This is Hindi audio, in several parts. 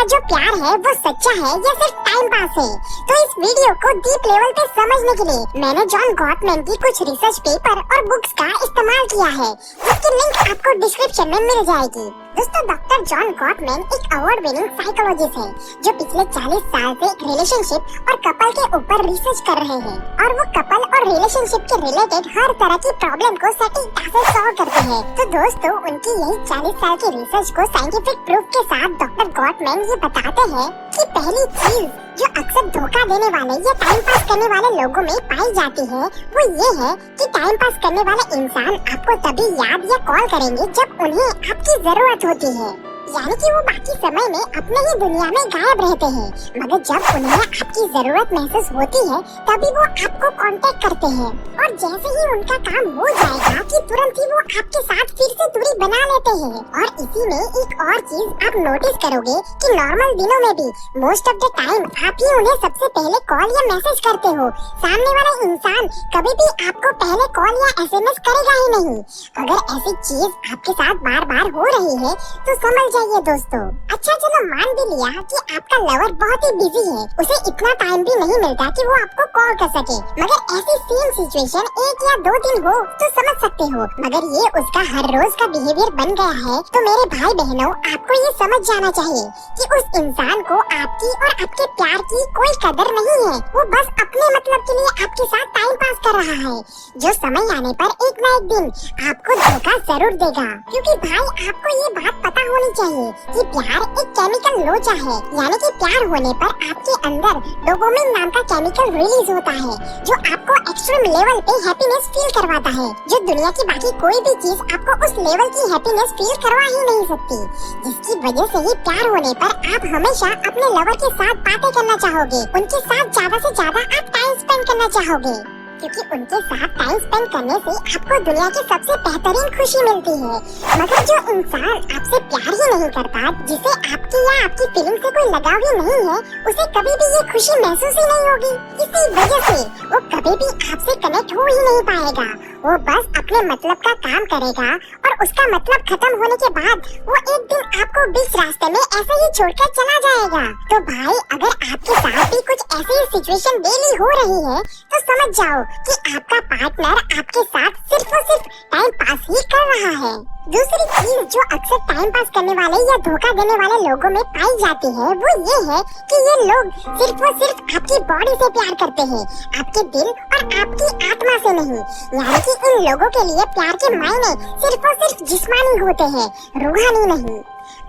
आपका जो प्यार है वो सच्चा है या सिर्फ टाइम पास है। तो इस वीडियो को डीप लेवल पे समझने के लिए मैंने जॉन गॉटमैन की कुछ रिसर्च पेपर और बुक्स का इस्तेमाल किया है, जिसकी लिंक आपको डिस्क्रिप्शन में मिल जाएगी। दोस्तों, डॉक्टर जॉन गॉटमैन एक अवार्ड विनिंग साइकोलॉजिस्ट है जो पिछले 40 साल से एक रिलेशनशिप और कपल के ऊपर रिसर्च कर रहे हैं और वो कपल और रिलेशनशिप के रिलेटेड हर तरह की प्रॉब्लम को सटीकता से सॉल्व करते हैं। तो दोस्तों, उनकी यही 40 साल की रिसर्च को साइंटिफिक प्रूफ के साथ डॉक्टर गॉटमैन ये बताते हैं कि पहली चीज जो अक्सर धोखा देने वाले या टाइम पास करने वाले लोगों में पाई जाती है वो ये है कि टाइम पास करने वाले इंसान आपको तभी याद या कॉल करेंगे जब उन्हें आपकी जरूरत होती है, यानी कि वो बाकी समय में अपने ही दुनिया में गायब रहते हैं, मगर जब उन्हें आपकी जरूरत महसूस होती है तभी वो आपको कांटेक्ट करते हैं और जैसे ही उनका काम हो जाएगा कि तुरंत ही वो आपके साथ फिर से दूरी बना लेते हैं। और इसी में एक और चीज आप नोटिस करोगे कि नॉर्मल दिनों में भी मोस्ट ऑफ द टाइम आप ही उन्हें सबसे पहले कॉल या मैसेज करते हो। सामने वाला इंसान कभी भी आपको पहले कॉल या SMS करेगा ही नहीं। अगर ऐसी चीज आपके साथ बार बार हो रही है तो समझ जाइए दोस्तों। अच्छा, चलो मान भी लिया कि आपका लवर बहुत ही बिजी है, उसे इतना टाइम भी नहीं मिलता कि वो आपको कॉल कर सके, मगर ऐसी सेम सिचुएशन 1 या 2 दिन हो तो समझ सकते हो, मगर ये उसका हर रोज का बिहेवियर बन गया है। तो मेरे भाई बहनों, आपको ये समझ जाना चाहिए कि उस इंसान को आपकी और आपके प्यार की कोई कदर नहीं है। वो बस अपने मतलब के लिए आपके साथ टाइम पास कर रहा है, जो समय आने पर एक न एक दिन आपको धोखा जरूर देगा। क्योंकि भाई, आपको ये बात पता होनी चाहिए कि प्यार एक केमिकल लोचा है, यानी कि प्यार होने पर आपके अंदर डोपामिन नाम का केमिकल रिलीज होता है जो आपको एक्सट्रीम लेवल पे हैप्पीनेस फील करवाता है, जो दुनिया की बाकी कोई भी चीज आपको उस लेवल की हैप्पीनेस फील करवा ही नहीं सकती। जिसकी वजह से ही प्यार होने पर आप हमेशा अपने लवर के साथ बातें करना चाहोगे, उनके साथ ज्यादा से ज्यादा आप टाइम स्पेंड करना चाहोगे, क्योंकि उनके साथ टाइम स्पेंड करने से आपको दुनिया की सबसे बेहतरीन खुशी मिलती है। मगर जो इंसान आपसे प्यार ही नहीं करता, जिसे आपकी या आपकी फीलिंग से कोई लगाव ही नहीं है, उसे कभी भी ये खुशी महसूस ही नहीं होगी। इसी वजह से वो कभी भी आपसे कनेक्ट हो ही नहीं पाएगा। वो बस अपने मतलब का काम करेगा और उसका मतलब खत्म होने के बाद वो एक दिन आपको बीच रास्ते में ऐसे ही छोड़कर चला जाएगा। तो भाई, अगर आपके साथ भी कुछ ऐसी सिचुएशन डेली हो रही है तो समझ जाओ कि आपका पार्टनर आपके साथ सिर्फ और सिर्फ टाइम पास ही कर रहा है। दूसरी चीज जो अक्सर टाइम पास करने वाले या धोखा देने वाले लोगों में पाई जाती है वो ये है कि ये लोग सिर्फ और सिर्फ आपकी बॉडी से प्यार करते हैं, आपके दिल और आपकी आत्मा से नहीं। यानी कि इन लोगों के लिए प्यार के मायने सिर्फ और सिर्फ जिस्मानी होते हैं, रूहानी नहीं।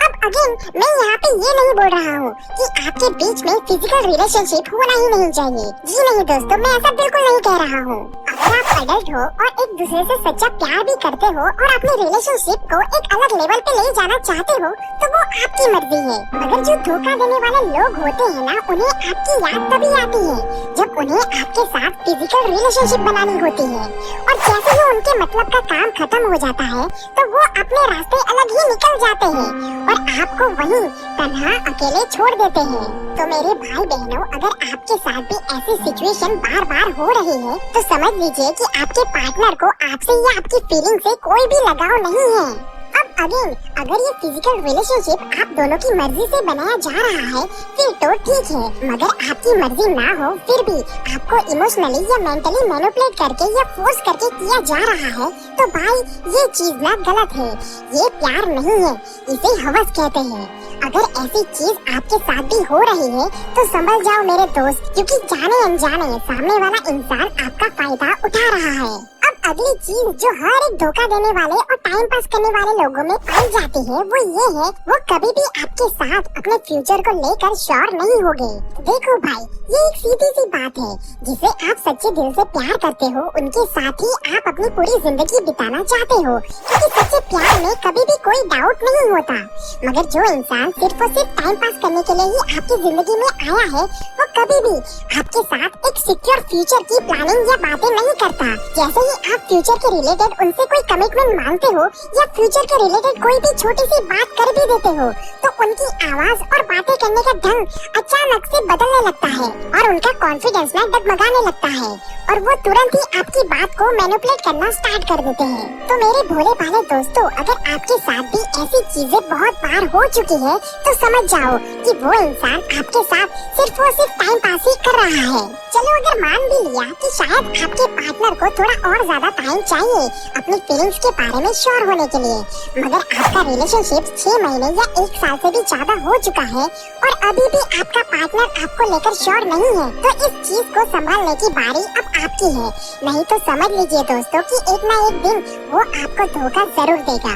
अब अगेन, मैं यहाँ पे ये नहीं बोल रहा हूँ कि आपके बीच में फिजिकल रिलेशनशिप होना ही नहीं चाहिए। जी नहीं दोस्तों, मैं ऐसा बिल्कुल नहीं कह रहा हूँ। अगर आप अडल्ट हो और एक दूसरे से सच्चा प्यार भी करते हो और अपनी रिलेशनशिप को एक अलग लेवल पे ले जाना चाहते हो तो वो आपकी मर्जी है। मगर जो धोखा देने वाले लोग होते हैं ना, उन्हें आपकी याद तभी आती है जब उन्हें आपके साथ फिजिकल रिलेशनशिप बनानी होती है, और जैसे ही उनके मतलब का काम खत्म हो जाता है तो वो अपने रास्ते अलग ही निकल जाते हैं और आपको वहीं तन्हा अकेले छोड़ देते हैं। तो मेरे भाई बहनों, अगर आपके साथ भी ऐसी सिचुएशन बार बार हो रही है तो समझ लीजिए कि आपके पार्टनर को आपसे या आपकी फीलिंग से कोई भी लगाव नहीं है। अब अगेन, अगर ये फिजिकल रिलेशनशिप आप दोनों की मर्जी से बनाया जा रहा है फिर तो ठीक है, मगर आपकी मर्जी ना हो फिर भी आपको इमोशनली या मेंटली मैनिपुलेट करके या फोर्स करके किया जा रहा है तो भाई, ये चीज ना गलत है। ये प्यार नहीं है, इसे हवस कहते हैं। अगर ऐसी चीज आपके साथ भी हो रही है तो समझ जाओ मेरे दोस्त, क्योंकि जाने अनजाने सामने वाला इंसान आपका फायदा उठा रहा है। अब अगली चीज जो हर एक धोखा देने वाले और टाइम पास करने वाले लोगों में पाई जाती है वो ये है, वो कभी भी आपके साथ अपने फ्यूचर को लेकर श्योर नहीं होंगे। देखो भाई, ये एक सीधी सी बात है, जिसे आप सच्चे दिल से प्यार करते हो उनके साथ ही आप अपनी पूरी जिंदगी बिताना चाहते हो, क्योंकि सच्चे प्यार में कभी भी कोई डाउट नहीं होता। मगर जो इंसान सिर्फ और सिर्फ टाइम पास करने के लिए ही आपकी जिंदगी में आया है वो कभी भी आपके साथ एक सिक्योर फ्यूचर की प्लानिंग या बातें नहीं करता। जैसे ही आप फ्यूचर के रिलेटेड उनसे कोई कमिटमेंट मांगते हो या फ्यूचर के रिलेटेड कोई भी छोटी सी बात कर भी देते हो तो उनकी आवाज और बातें करने का ढंग अचानक से बदलने लगता है और उनका कॉन्फिडेंस ना डगमगाने लगता है और वो तुरंत ही आपकी बात को मैनिपुलेट करना स्टार्ट कर देते हैं। तो मेरे भोले भाले दोस्तों, अगर आपके साथ भी ऐसी चीजें बहुत बार हो चुकी है तो समझ जाओ कि वो इंसान आपके साथ सिर्फ और सिर्फ टाइम पास ही कर रहा है। चलो अगर मान भी लिया कि शायद आपके पार्टनर को थोड़ा और ज्यादा टाइम चाहिए अपनी फीलिंग्स के बारे में श्योर होने के लिए, मगर आपका रिलेशनशिप 6 महीने या 1 साल से भी ज्यादा हो चुका है और अभी भी आपका पार्टनर आपको लेकर श्योर नहीं है, तो इस चीज को संभालने की बारी अब आपकी है। नहीं तो समझ लीजिए दोस्तों कि एक ना एक दिन वो आपको धोखा जरूर देगा।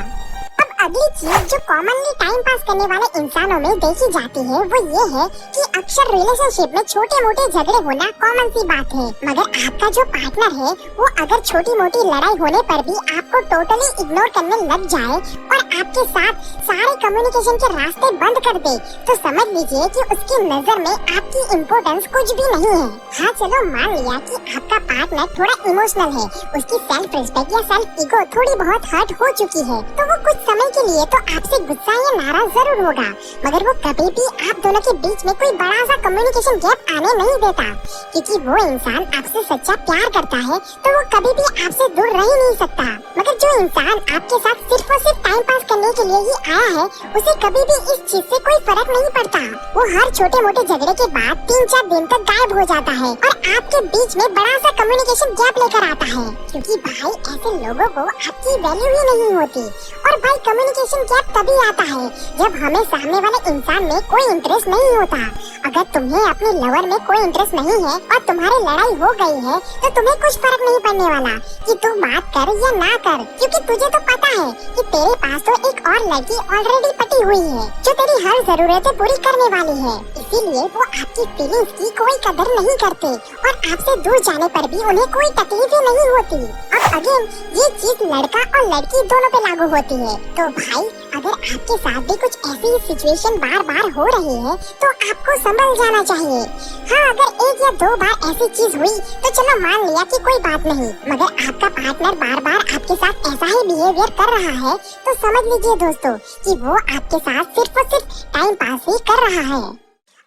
अब अगली चीज जो कॉमनली टाइम पास करने वाले इंसानों में देखी जाती है वो ये है कि अक्सर रिलेशनशिप में छोटे मोटे झगड़े होना कॉमन सी बात है, मगर आपका जो पार्टनर है वो अगर छोटी मोटी लड़ाई होने पर भी आपको टोटली इग्नोर करने लग जाए और आपके साथ सारे कम्युनिकेशन के रास्ते बंद कर दे तो समझ लीजिए कि उसकी नजर में आपकी इम्पोर्टेंस कुछ भी नहीं है। हाँ चलो मान लिया कि आपका पार्टनर थोड़ा इमोशनल है, उसकी सेल्फ रिस्पेक्ट या सेल्फ ईगो थोड़ी बहुत हर्ट हो चुकी है, तो वो कुछ समय के लिए तो आपसे गुस्सा या नाराज जरूर होगा, मगर वो कभी भी आप दोनों के बीच में कोई बड़ा सा कम्युनिकेशन गैप आने नहीं देता, क्योंकि वो इंसान आपसे सच्चा प्यार करता है तो वो कभी भी आपसे दूर रह ही नहीं सकता। मगर जो इंसान आपके साथ सिर्फ और सिर्फ टाइम पास करने के लिए ही आया है उसे कभी भी इस चीज से कोई फर्क नहीं पड़ता। वो हर छोटे मोटे झगड़े के बाद 3-4 दिन तक गायब हो जाता है और आपके बीच में बड़ा सा कम्युनिकेशन गैप लेकर आता है, क्योंकि भाई ऐसे लोगों को आपकी वैल्यू ही नहीं होती। और भाई कम्युनिकेशन गैप तभी आता है जब हमें सामने वाले इंसान में कोई इंटरेस्ट नहीं होता। अगर तुम्हें अपने लवर में कोई इंटरेस्ट नहीं है और तुम्हारी लड़ाई हो गई है तो तुम्हें कुछ फर्क नहीं पड़ने वाला कि तू बात कर या ना कर, क्योंकि तुझे तो पता है कि तेरे पास तो एक और लड़की ऑलरेडी पटी हुई है जो तेरी हर जरूरतें पूरी करने वाली है। इसीलिए वो आपकी फीलिंग्स की कोई कदर नहीं करते और आपसे दूर जाने पर भी उन्हें कोई तकलीफ ही नहीं होती। अब अगेन ये चीज लड़का और लड़की दोनों पे लागू होती है। तो भाई अगर आपके साथ भी कुछ ऐसी सिचुएशन बार बार हो रही है तो आपको संभल जाना चाहिए। हाँ अगर 1 या 2 बार ऐसी चीज हुई तो चलो मान लिया कि कोई बात नहीं, मगर आपका पार्टनर बार बार आपके साथ ऐसा ही बिहेवियर कर रहा है तो समझ लीजिए दोस्तों कि वो आपके साथ सिर्फ और सिर्फ टाइम पास ही कर रहा है।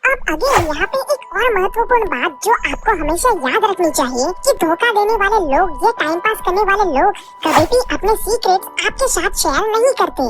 अब अगेन यहाँ पे एक और महत्वपूर्ण बात जो आपको हमेशा याद रखनी चाहिए कि धोखा देने वाले लोग या टाइम पास करने वाले लोग कभी भी अपने सीक्रेट्स आपके साथ शेयर नहीं करते।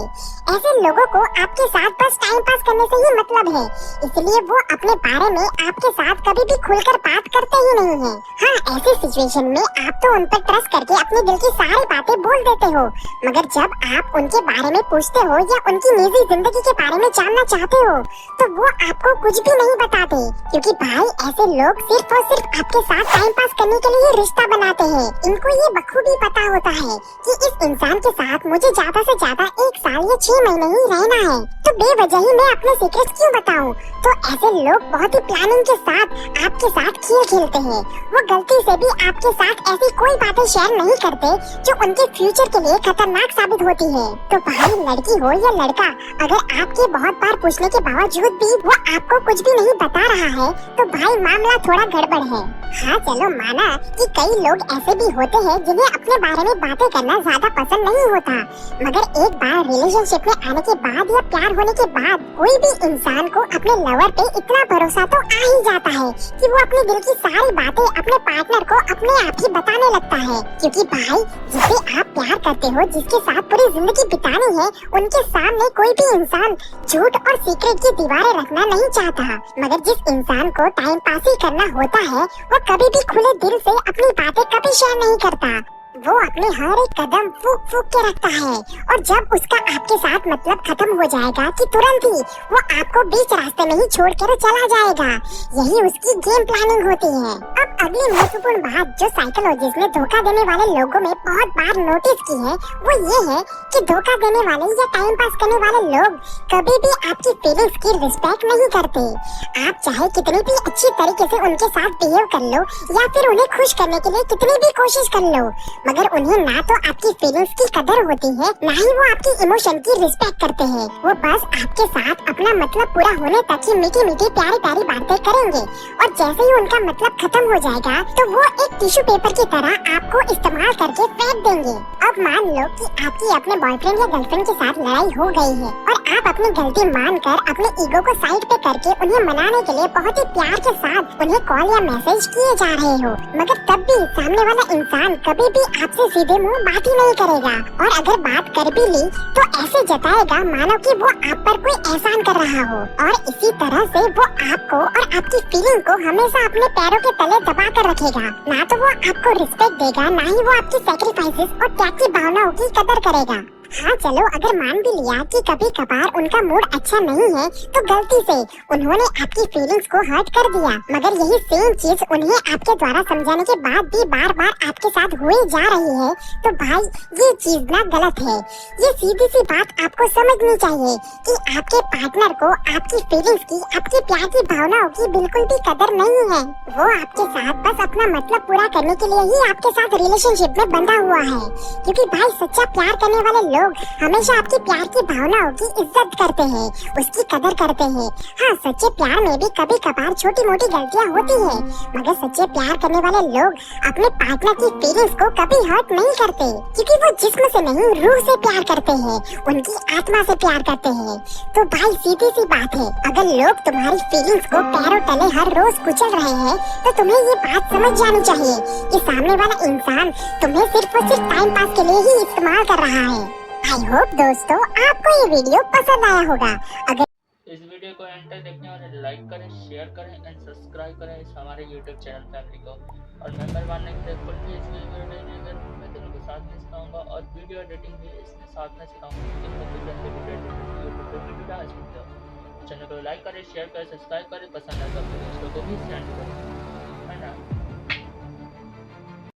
ऐसे लोगों को आपके साथ बस टाइम पास करने से ही मतलब है, इसलिए वो अपने बारे में आपके साथ कभी भी खुलकर बात करते ही नहीं है। हाँ ऐसे सिचुएशन में आप तो उन पर ट्रस्ट करके अपने दिल की सारी बातें बोल देते हो, मगर जब आप उनके बारे में पूछते हो या उनकी निजी जिंदगी के बारे में जानना चाहते हो तो वो आपको कुछ भी नहीं बताते, क्योंकि भाई ऐसे लोग सिर्फ और सिर्फ आपके साथ टाइम पास करने के लिए रिश्ता बनाते हैं। इनको ये बखूबी पता होता है कि इस इंसान के साथ मुझे ज्यादा से ज्यादा 1 साल या 6 महीने ही रहना है, तो बेवजह ही मैं अपने सीक्रेट्स क्यों बताऊं। तो ऐसे लोग बहुत ही प्लानिंग के साथ आपके साथ खेल खेलते हैं। वो गलती से भी आपके साथ ऐसी कोई बातें शेयर नहीं करते जो उनके फ्यूचर के लिए खतरनाक साबित होती है। तो भाई लड़की हो या लड़का, अगर आपके बहुत बार पूछने के बावजूद भी वो आपको कुछ भी नहीं बता रहा है तो भाई मामला थोड़ा गड़बड़ है। हाँ चलो माना कि कई लोग ऐसे भी होते हैं जिन्हें अपने बारे में बातें करना ज्यादा पसंद नहीं होता, मगर एक बार रिलेशनशिप में आने के बाद या प्यार होने के बाद कोई भी इंसान को अपने लवर पे इतना भरोसा तो आ ही जाता है कि वो अपने दिल की सारी बातें अपने पार्टनर को अपने आप ही बताने लगता है, क्योंकि भाई जिसे आप प्यार करते हो, जिसके साथ पूरी जिंदगी बितानी है, उनके सामने कोई भी इंसान झूठ और सीक्रेट की दीवारें रखना नहीं चाहता। मगर जिस इंसान को टाइम पास ही करना होता है वो कभी भी खुले दिल से अपनी बातें कभी शेयर नहीं करता। वो अपने हर एक कदम फूक फूक के रखता है और जब उसका आपके साथ मतलब खत्म हो जाएगा कि तुरंत ही वो आपको बीच रास्ते में ही छोड़ कर चला जाएगा। यही उसकी गेम प्लानिंग होती है। अब अगली महत्वपूर्ण बात जो साइकोलॉजिस्ट ने धोखा देने वाले लोगों में बहुत बार नोटिस की है वो ये है कि धोखा देने वाले या टाइम पास करने वाले लोग कभी भी आपकी फीलिंग्स की रिस्पेक्ट नहीं करते। आप चाहे कितनी भी अच्छी तरीके से उनके साथ बिहेव कर लो या फिर उन्हें खुश करने के लिए कितनी भी कोशिश कर लो, मगर उन्हें ना तो आपकी फीलिंग्स की कदर होती है, ना ही वो आपकी इमोशन की रिस्पेक्ट करते हैं। वो बस आपके साथ अपना मतलब पूरा होने तक ही मीठी मीठी प्यारी प्यारी बातें करेंगे और जैसे ही उनका मतलब खत्म हो जाएगा तो वो एक टिश्यू पेपर की तरह आपको इस्तेमाल करके फेंक देंगे। अब मान लो कि आपकी अपने बॉयफ्रेंड या गर्लफ्रेंड के साथ लड़ाई हो गई है और आप अपनी गलती मानकर अपने ईगो को साइड पे करके उन्हें मनाने के लिए बहुत ही प्यार के साथ उन्हें कॉल या मैसेज किए जा रहे हो, मगर तब भी सामने वाला इंसान कभी भी आपसे सीधे मुंह बात ही नहीं करेगा और अगर बात कर भी ली तो ऐसे जताएगा मानो कि वो आप पर कोई एहसान कर रहा हो और इसी तरह से वो आपको और आपकी फीलिंग को हमेशा अपने पैरों के तले दबा कर रखेगा। ना तो वो आपको रिस्पेक्ट देगा, ना ही वो आपकी सैक्रिफाइसेस और त्याग की भावनाओं की कदर करेगा। हाँ चलो, अगर मान भी लिया कि कभी कभार उनका मूड अच्छा नहीं है तो गलती से उन्होंने आपकी फीलिंग्स को हर्ट कर दिया, मगर यही सेम चीज उन्हें आपके द्वारा समझाने के बाद भी बार बार आपके साथ हुई जा रही है तो भाई ये चीज ना गलत है। ये सीधी सी बात आपको समझनी चाहिए कि आपके पार्टनर को आपकी फीलिंग्स की, आपके प्यार की भावनाओं की बिल्कुल भी कदर नहीं है। वो आपके साथ बस अपना मतलब पूरा करने के लिए ही आपके साथ रिलेशनशिप में बंधा हुआ है, क्योंकि भाई सच्चा प्यार करने वाले लोग हमेशा आपकी प्यार की भावनाओं की इज्जत करते हैं, उसकी कदर करते हैं। हाँ, सच्चे प्यार में भी कभी कभार छोटी मोटी गलतियाँ होती हैं, मगर सच्चे प्यार करने वाले लोग अपने पार्टनर की फीलिंग्स को कभी हर्ट नहीं करते, क्योंकि वो जिस्म से नहीं रूह से प्यार करते हैं, उनकी आत्मा से प्यार करते हैं। तो भाई सीधी सी बात है, अगर लोग तुम्हारी फीलिंग्स को पैरों तले हर रोज कुचल रहे हैं तो तुम्हें ये बात समझ जानी चाहिए कि सामने वाला इंसान तुम्हें सिर्फ और सिर्फ टाइम पास के लिए ही इस्तेमाल कर रहा है। आई होप दोस्तों आपको ये वीडियो पसंद आया होगा। अगर इस वीडियो को एंड तक देखने वाले लाइक करें, शेयर करें एंड सब्सक्राइब करें इस हमारे यूट्यूब चैनल फैमिली को, और मेंबर बनने के लिए खुद भी इस वीडियो मैं दोनों को साथ में सिखाऊंगा और वीडियो एडिटिंग भी इसमें साथ में सिखाऊंगा। यूट्यूब पे वीडियो डाल सकते हो। चैनल को लाइक करें, शेयर करें, सब्सक्राइब करें, पसंद आए तो अपने दोस्तों को भी सेंड करें।